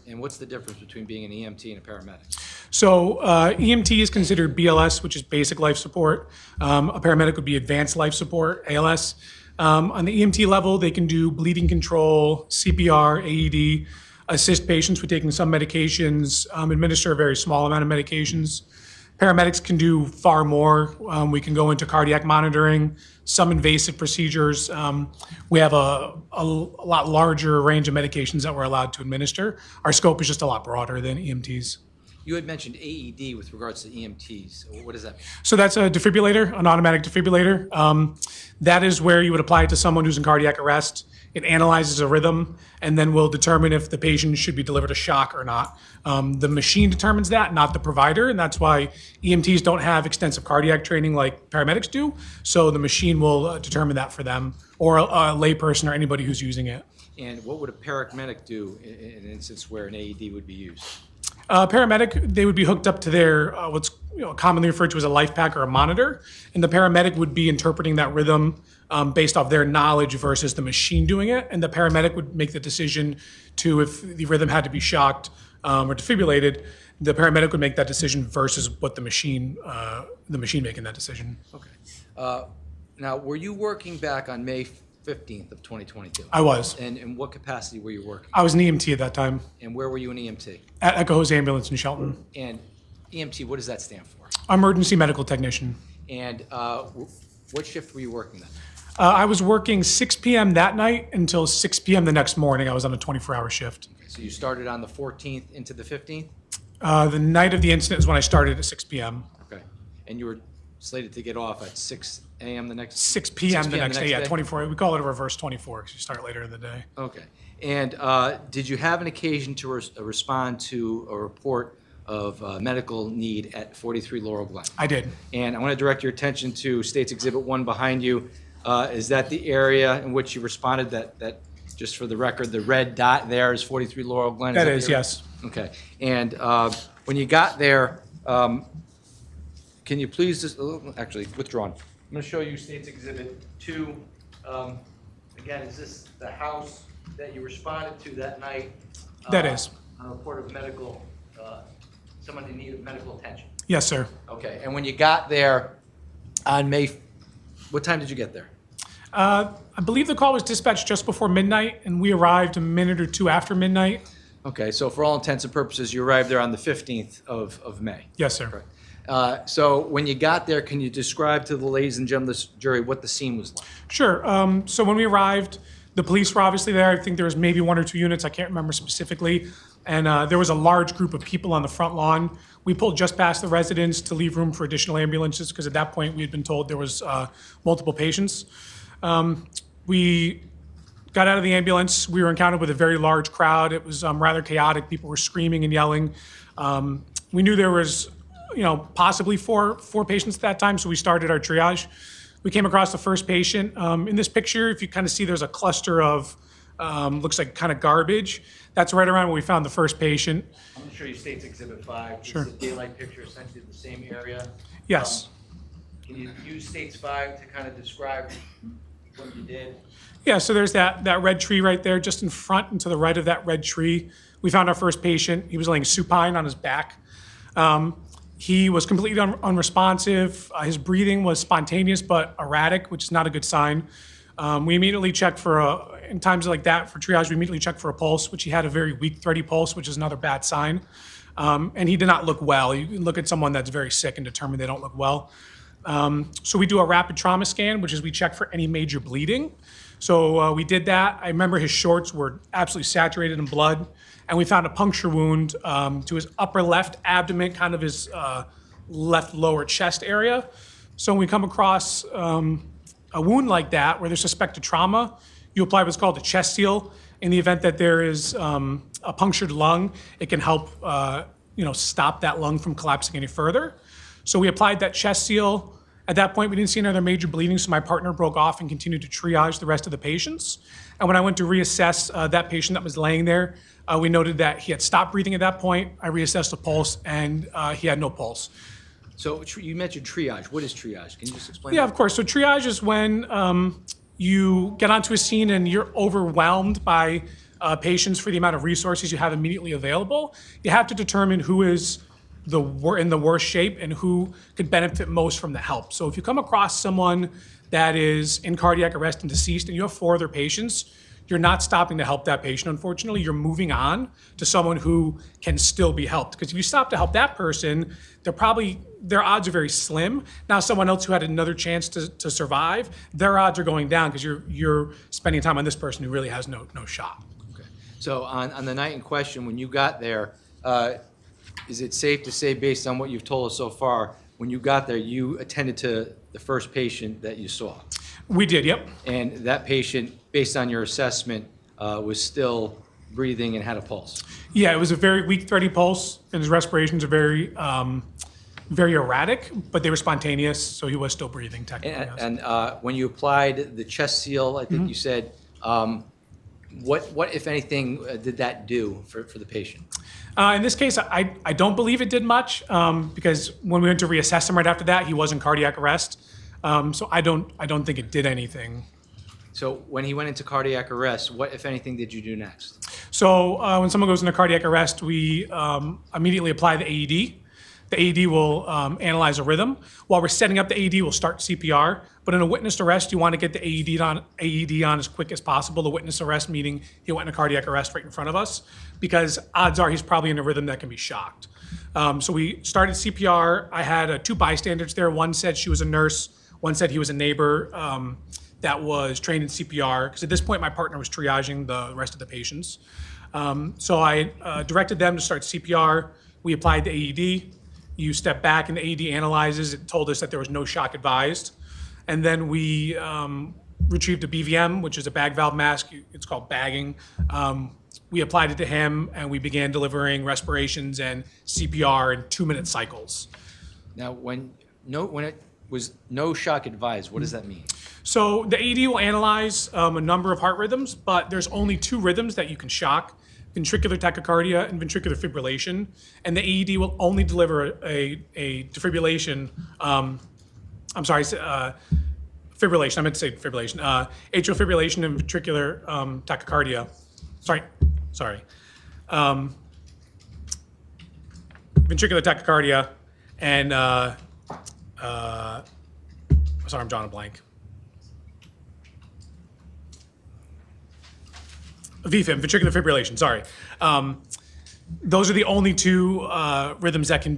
And what's the difference between being an EMT and a paramedic? So EMT is considered BLS, which is basic life support. A paramedic would be advanced life support, ALS. On the EMT level, they can do bleeding control, CPR, AED, assist patients with taking some medications, administer a very small amount of medications. Paramedics can do far more. We can go into cardiac monitoring, some invasive procedures. We have a lot larger range of medications that we're allowed to administer. Our scope is just a lot broader than EMTs. You had mentioned AED with regards to EMTs. What does that mean? So that's a defibrillator, an automatic defibrillator. That is where you would apply it to someone who's in cardiac arrest. It analyzes a rhythm and then will determine if the patient should be delivered a shock or not. The machine determines that, not the provider, and that's why EMTs don't have extensive cardiac training like paramedics do. So the machine will determine that for them, or a layperson or anybody who's using it. And what would a paramedic do in an instance where an AED would be used? Paramedic, they would be hooked up to their what's commonly referred to as a life pack or a monitor, and the paramedic would be interpreting that rhythm based off their knowledge versus the machine doing it, and the paramedic would make the decision to if the rhythm had to be shocked or defibrillated. The paramedic would make that decision versus what the machine making that decision. Okay. Now, were you working back on May 15th of 2022? I was. And in what capacity were you working? I was an EMT at that time. And where were you an EMT? At Echo Jose Ambulance in Shelton. And EMT, what does that stand for? Emergency medical technician. And what shift were you working then? I was working 6 p.m. that night until 6 p.m. the next morning. I was on a 24-hour shift. Okay, so you started on the 14th into the 15th? The night of the incident is when I started at 6 p.m. Okay. And you were slated to get off at 6 a.m. the next 6 p.m. the next day, yeah, 24. We call it a reverse 24 because you start later in the day. Okay. And did you have an occasion to respond to a report of medical need at 43 Laurel Glen? I did. And I want to direct your attention to State's Exhibit 1 behind you. Is that the area in which you responded that just for the record, the red dot there is 43 Laurel Glen? That is, yes. Okay. And when you got there, can you please just, actually, withdrawn. I'm going to show you State's Exhibit 2. Again, is this the house that you responded to that night? That is. On a report of medical, someone in need of medical attention? Yes, sir. Okay. And when you got there on what time did you get there? I believe the call was dispatched just before midnight, and we arrived a minute or two after midnight. Okay. So for all intents and purposes, you arrived there on the 15th of May? Yes, sir. Correct. So when you got there, can you describe to the ladies and gentlemen of this jury what the scene was like? Sure. So when we arrived, the police were obviously there. I think there was maybe 1 or 2 units. I can't remember specifically. And there was a large group of people on the front lawn. We pulled just past the residents to leave room for additional ambulances because at that point we had been told there was multiple patients. We got out of the ambulance. We were encountered with a very large crowd. It was rather chaotic. People were screaming and yelling. We knew there was possibly four patients at that time, so we started our triage. We came across the first patient. In this picture, if you kind of see, there's a cluster of, looks like kind of garbage. That's right around where we found the first patient. I'm going to show you State's Exhibit 5. Sure. This is a daylight picture, essentially the same area. Yes. Can you use State's 5 to kind of describe what you did? Yeah, so there's that red tree right there, just in front and to the right of that red tree. We found our first patient. He was laying supine on his back. He was completely unresponsive. His breathing was spontaneous but erratic, which is not a good sign. We immediately checked in times like that for triage, we immediately checked for a pulse, which he had a very weak, thready pulse, which is another bad sign. And he did not look well. You can look at someone that's very sick and determine they don't look well. So we do a rapid trauma scan, which is we check for any major bleeding. So we did that. I remember his shorts were absolutely saturated in blood. And we found a puncture wound to his upper left abdomen, kind of his left lower chest area. So when we come across a wound like that, where there's suspected trauma, you apply what's called a chest seal. In the event that there is a punctured lung, it can help stop that lung from collapsing any further. So we applied that chest seal. At that point, we didn't see another major bleeding, so my partner broke off and continued to triage the rest of the patients. And when I went to reassess that patient that was laying there, we noted that he had stopped breathing at that point. I reassessed the pulse, and he had no pulse. So you mentioned triage. What is triage? Can you just explain? Yeah, that? of course. So triage is when you get onto a scene and you're overwhelmed by patients for the amount of resources you have immediately available, you have to determine who is in the worst shape and who could benefit most from the help. So if you come across someone that is in cardiac arrest and deceased and you have 4 other patients, you're not stopping to help that patient, unfortunately. You're moving on to someone who can still be helped. Because if you stop to help that person, their odds are very slim. Now, someone else who had another chance to survive, their odds are going down because you're spending time on this person who really has no shot. Okay. So on the night in question, when you got there, is it safe to say, based on what you've told us so far, when you got there, you attended to the first patient that you saw? We did, yep. And that patient, based on your assessment, was still breathing and had a pulse? Yeah, it was a very weak, thready pulse, and his respirations are very erratic, but they were spontaneous, so he was still breathing technically. Yes. And when you applied the chest seal, I think you said, what, if anything, did that do for the patient? In this case, I don't believe it did much because when we went to reassess him right after that, he was in cardiac arrest. So I don't think it did anything. So when he went into cardiac arrest, what, if anything, did you do next? So when someone goes into cardiac arrest, we immediately apply the AED. The AED will analyze a rhythm. While we're setting up the AED, we'll start CPR. But in a witnessed arrest, you want to get the AED on as quick as possible. The witness arrest meaning he went into cardiac arrest right in front of us, because odds are he's probably in a rhythm that can be shocked. So we started CPR. I had 2 bystanders there. One said she was a nurse. One said he was a neighbor that was trained in CPR, because at this point my partner was triaging the rest of the patients. So I directed them to start CPR. We applied the AED. You step back and the AED analyzes. It told us that there was no shock advised. And then we retrieved a BVM, which is a bag valve mask. It's called bagging. We applied it to him and we began delivering respirations and CPR in 2-minute cycles. Now, when it was no shock advised, what does that mean? So the AED will analyze a number of heart rhythms, but there's only 2 rhythms that you can shock: ventricular tachycardia and ventricular fibrillation. And the AED will only deliver a defibrillation. Fibrillation. I meant to say fibrillation. Atrial fibrillation and ventricular tachycardia. Ventricular tachycardia and sorry, I'm drawing a blank. VFib, ventricular fibrillation. Sorry. Those are the only 2 rhythms that can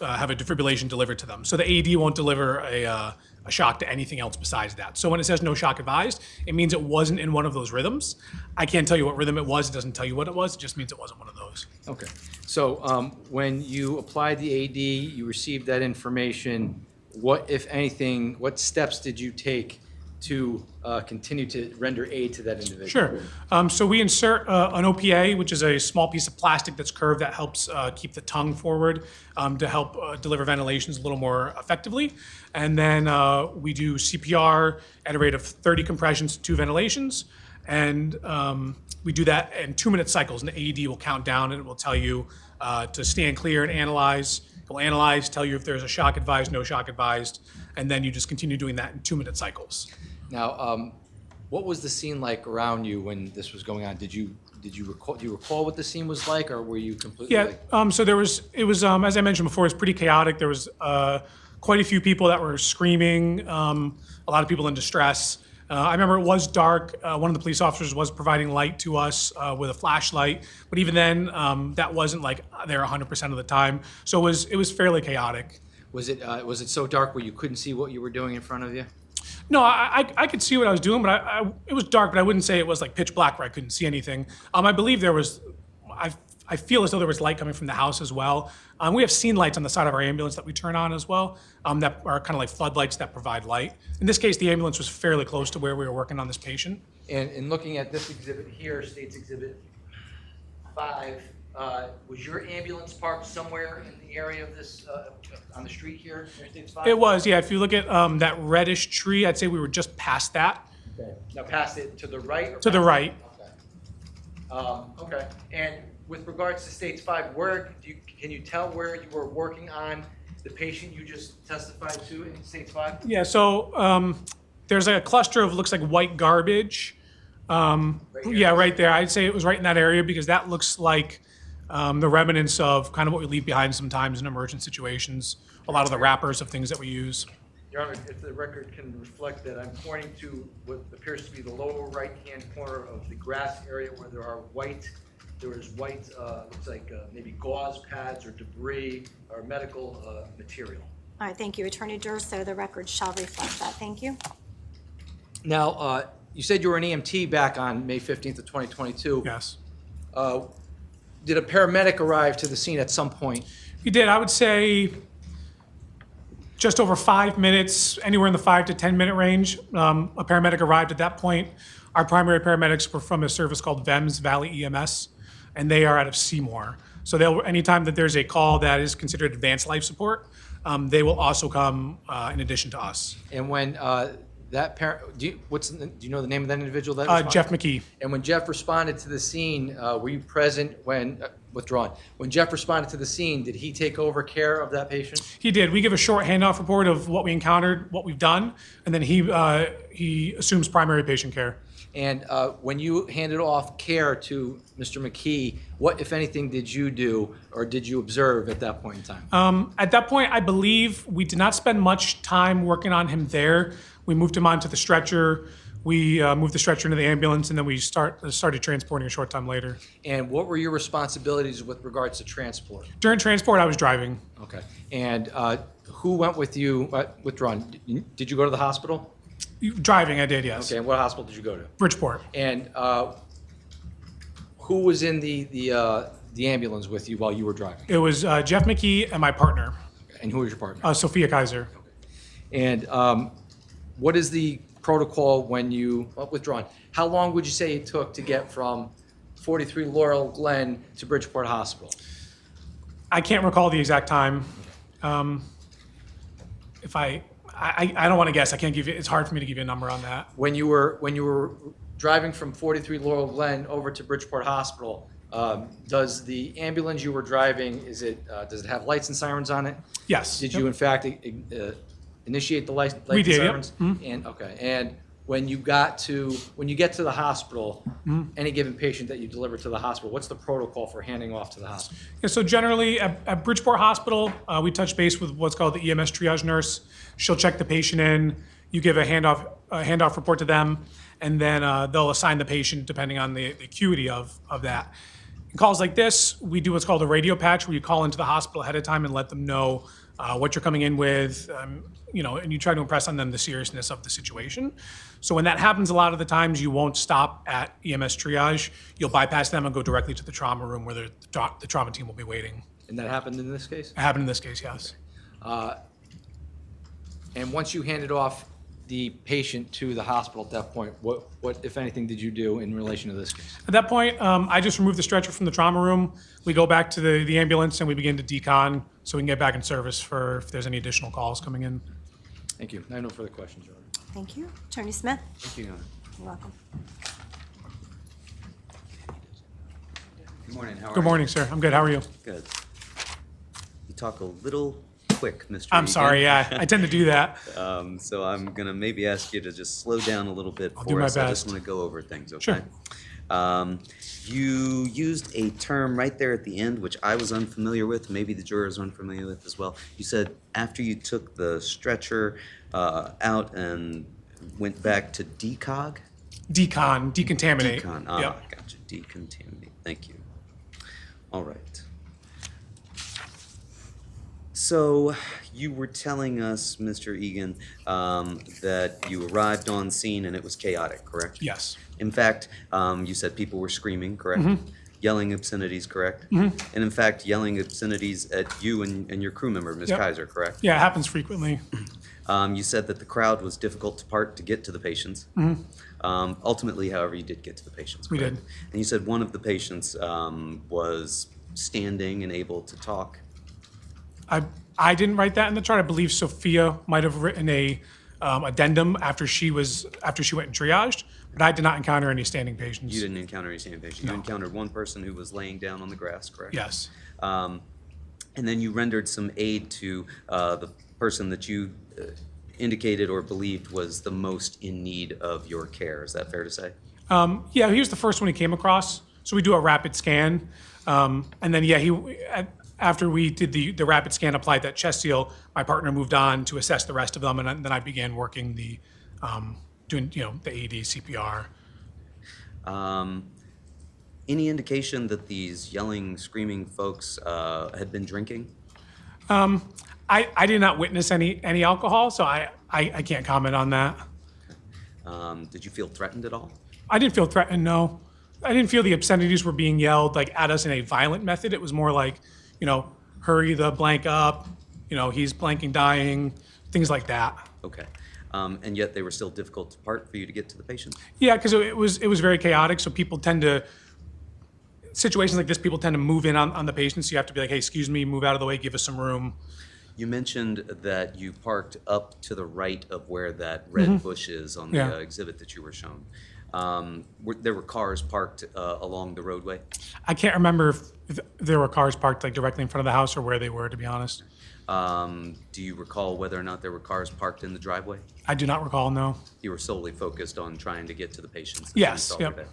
have a defibrillation delivered to them. So the AED won't deliver a shock to anything else besides that. So when it says no shock advised, it means it wasn't in one of those rhythms. I can't tell you what rhythm it was. It doesn't tell you what it was. It just means it wasn't one of those. Okay. So when you applied the AED, you received that information. What, if anything, what steps did you take to continue to render aid to that individual? Sure. So we insert an OPA, which is a small piece of plastic that's curved that helps keep the tongue forward to help deliver ventilations a little more effectively. And then we do CPR at a rate of 30 compressions to 2 ventilations. And we do that in 2-minute cycles, and the AED will count down and it will tell you to stand clear and analyze. It will analyze, tell you if there's a shock advised, no shock advised, and then you just continue doing that in 2-minute cycles. Now, what was the scene like around you when this was going on? Do you recall what the scene was like, or were you completely? Yeah. So it was as I mentioned before, it was pretty chaotic. There was quite a few people that were screaming. A lot of people in distress. I remember it was dark. One of the police officers was providing light to us with a flashlight, but even then, that wasn't like there 100% of the time. So it was fairly chaotic. Was it so dark where you couldn't see what you were doing in front of you? No, I could see what I was doing, but it was dark, but I wouldn't say it was like pitch black where I couldn't see anything. I believe there was, I feel as though there was light coming from the house as well. We have scene lights on the side of our ambulance that we turn on as well, that are kind of like floodlights that provide light. In this case, the ambulance was fairly close to where we were working on this patient. And in looking at this exhibit here, State's Exhibit 5, was your ambulance parked somewhere in the area of this, on the street here, State's 5? It was, yeah. If you look at that reddish tree, I'd say we were just past that. Okay. Now past it to the right? Or to the right. Okay. Okay. And with regards to States 5, can you tell where you were working on the patient you just testified to in States 5? Yeah, so there's a cluster of looks like white garbage Yeah, right there. I'd say it was right in that area because that looks like the remnants of kind of what we leave behind sometimes in emergent situations. A lot of the wrappers of things that we use. Your Honor, if the record can reflect that, I'm pointing to what appears to be the lower right-hand corner of the grass area where there is white, looks like maybe gauze pads or debris or medical material. All right, thank you, Attorney Durso. The record shall reflect that. Thank you. Now, you said you were an EMT back on May 15th of 2022. Yes. Did a paramedic arrive to the scene at some point? You did. I would say just over 5 minutes, anywhere in the 5 to 10 minute range. A paramedic arrived at that point. Our primary paramedics were from a service called VEMS, Valley EMS, and they are out of Seymour. So anytime that there's a call that is considered advanced life support, they will also come in addition to us. And when that parent, do you know the name of that individual that responded? Jeff McKee. And when Jeff responded to the scene, were you present when, withdrawn, when Jeff responded to the scene, did he take over care of that patient? He did. We give a short handoff report of what we encountered, what we've done, and then he assumes primary patient care. And when you handed off care to Mr. McKee, what, if anything, did you do or did you observe at that point in time? At that point, I believe we did not spend much time working on him there. We moved him onto the stretcher. We moved the stretcher into the ambulance, and then we started transporting a short time later. And what were your responsibilities with regards to transport? During transport, I was driving. Okay. And who went with you, withdrawn? Did you go to the hospital? Driving, I did, yes. Okay, and what hospital did you go to? Bridgeport. And who was in the ambulance with you while you were driving? It was Jeff McKee and my partner, And who was your partner? Sophia Kaiser. And what is the protocol when you, withdrawn, how long would you say it took to get from 43 Laurel Glen to Bridgeport Hospital? I can't recall the exact time. If I don't want to guess. I can't give you, it's hard for me to give you a number on that. When you were driving from 43 Laurel Glen over to Bridgeport Hospital, does the ambulance you were driving, does it have lights and sirens on it? Yes. Did you in fact initiate the lights We and did, yep. sirens? And okay, and when you get to the hospital, any given patient that you deliver to the hospital, what's the protocol for handing off to the hospital? Yeah, so generally at Bridgeport Hospital, we touch base with what's called the EMS triage nurse. She'll check the patient in. You give a handoff report to them, and then they'll assign the patient depending on the acuity of that. In calls like this, we do what's called a radio patch, where you call into the hospital ahead of time and let them know what you're coming in with, and you try to impress on them the seriousness of the situation. So when that happens, a lot of the times you won't stop at EMS triage. You'll bypass them and go directly to the trauma room where the trauma team will be waiting. And that happened in this case? It happened in this case, yes. And once you handed off the patient to the hospital at that point, what, if anything, did you do in relation to this case? At that point, I just removed the stretcher from the trauma room. We go back to the ambulance and we begin to decon so we can get back in service for if there's any additional calls coming in. Thank you. I have no further questions, Your Honor. Thank you. Attorney Smith? Thank you, Your Honor. You're welcome. Good morning, how are you? Good morning, sir. I'm good. How are you? Good. You talk a little quick, Mr. I'm Egan. sorry. Yeah, I tend to do that. So I'm gonna maybe ask you to just slow down a little bit I'll for do my us. I just best. want to go over things, okay? Sure. You used a term right there at the end, which I was unfamiliar with, maybe the jurors are unfamiliar with as well. You said after you took the stretcher out and went back to decog? Decontaminate. Decon, Yep. gotcha, decontaminate, thank you. All right. So you were telling us, Mr. Egan, that you arrived on scene and it was chaotic, correct? Yes. In fact, you said people were screaming, correct? Yelling obscenities, correct? And in fact, yelling obscenities at you and your crew member, Ms. Yep. Kaiser, correct? Yeah, it happens frequently. You said that the crowd was difficult to part to get to the patients. Ultimately, however, you did get to the patients, We correct? did. And you said one of the patients was standing and able to talk. I didn't write that in the chart. I believe Sophia might have written a addendum after she went and triaged, but I did not encounter any standing patients. You didn't encounter any standing patients. You No. encountered one person who was laying down on the grass, correct? Yes. And then you rendered some aid to the person that you indicated or believed was the most in need of your care. Is that fair to say? Yeah, he was the first one he came across. So we do a rapid scan. And then, yeah, after we did the rapid scan, applied that chest seal, my partner moved on to assess the rest of them. And then I began working doing, the AED, CPR. Any indication that these yelling, screaming folks had been drinking? I did not witness any alcohol, so I can't comment on that. Did you feel threatened at all? I didn't feel threatened, no. I didn't feel the obscenities were being yelled like at us in a violent method. It was more like, hurry the blank up, he's blanking dying, things like that. Okay. And yet they were still difficult to part for you to get to the patient? Yeah, because it was very chaotic. So situations like this, people tend to move in on the patient. So you have to be like, hey, excuse me, move out of the way, give us some room. You mentioned that you parked up to the right of where that red bush is on the Yeah. exhibit that you were shown. There were cars parked along the roadway? I can't remember if there were cars parked like directly in front of the house or where they were, to be honest. Do you recall whether or not there were cars parked in the driveway? I do not recall, no. You were solely focused on trying to get to the patients that Yes, you saw yep. today.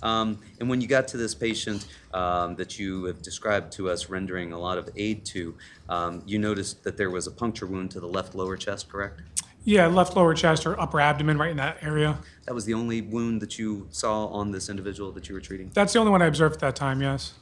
And when you got to this patient that you have described to us rendering a lot of aid to, you noticed that there was a puncture wound to the left lower chest, correct? Yeah, left lower chest or upper abdomen, right in that area. That was the only wound that you saw on this individual that you were treating? That's the only one I observed at that time, yes.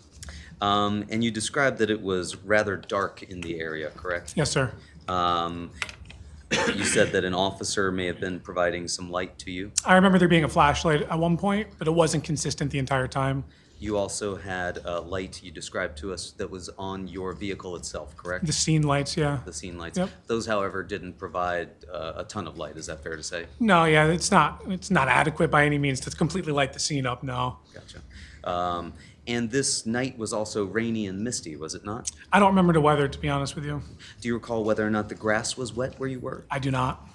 And you described that it was rather dark in the area, correct? Yes, sir. You said that an officer may have been providing some light to you. I remember there being a flashlight at one point, but it wasn't consistent the entire time. You also had a light you described to us that was on your vehicle itself, correct? The scene lights, yeah. The scene lights. Yep. Those, however, didn't provide a ton of light. Is that fair to say? No, yeah, it's not adequate by any means to completely light the scene up, no. Gotcha. And this night was also rainy and misty, was it not? I don't remember the weather, to be honest with you. Do you recall whether or not the grass was wet where you were? I do not.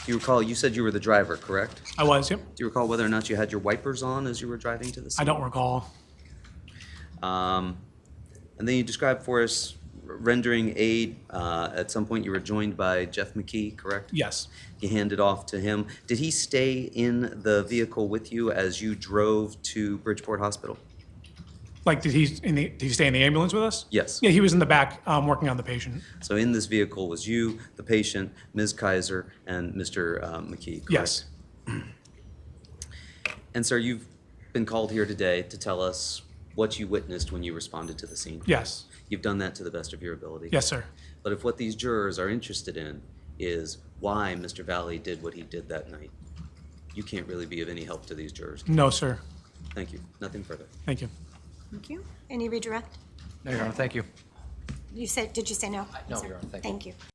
Do you recall, you said you were the driver, correct? I was, yep. Do you recall whether or not you had your wipers on as you were driving to the scene? I don't recall. And then you described for us rendering aid. At some point, you were joined by Jeff McKee, correct? Yes. You handed off to him. Did he stay in the vehicle with you as you drove to Bridgeport Hospital? Like, did he stay in the ambulance with us? Yes. Yeah, he was in the back working on the patient. So in this vehicle was you, the patient, Ms. Kaiser, and Mr. McKee, correct? Yes. And sir, you've been called here today to tell us what you witnessed when you responded to the scene. Yes. You've done that to the best of your ability. Yes, sir. But if what these jurors are interested in is why Mr. Valle did what he did that night, you can't really be of any help to these jurors. No, sir. Thank you. Nothing further. Thank you. Thank you. Any redirect? No, Your Honor, thank you. Did you say no? No, Sorry. Your Honor, thank you. Thank you.